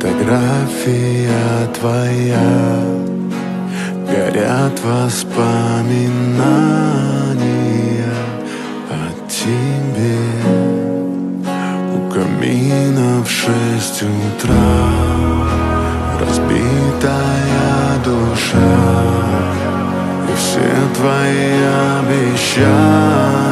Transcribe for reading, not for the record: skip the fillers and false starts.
Фотография твоя, горят воспоминания о тебе. У камина в 6 утра разбитая душа, и все твои обещания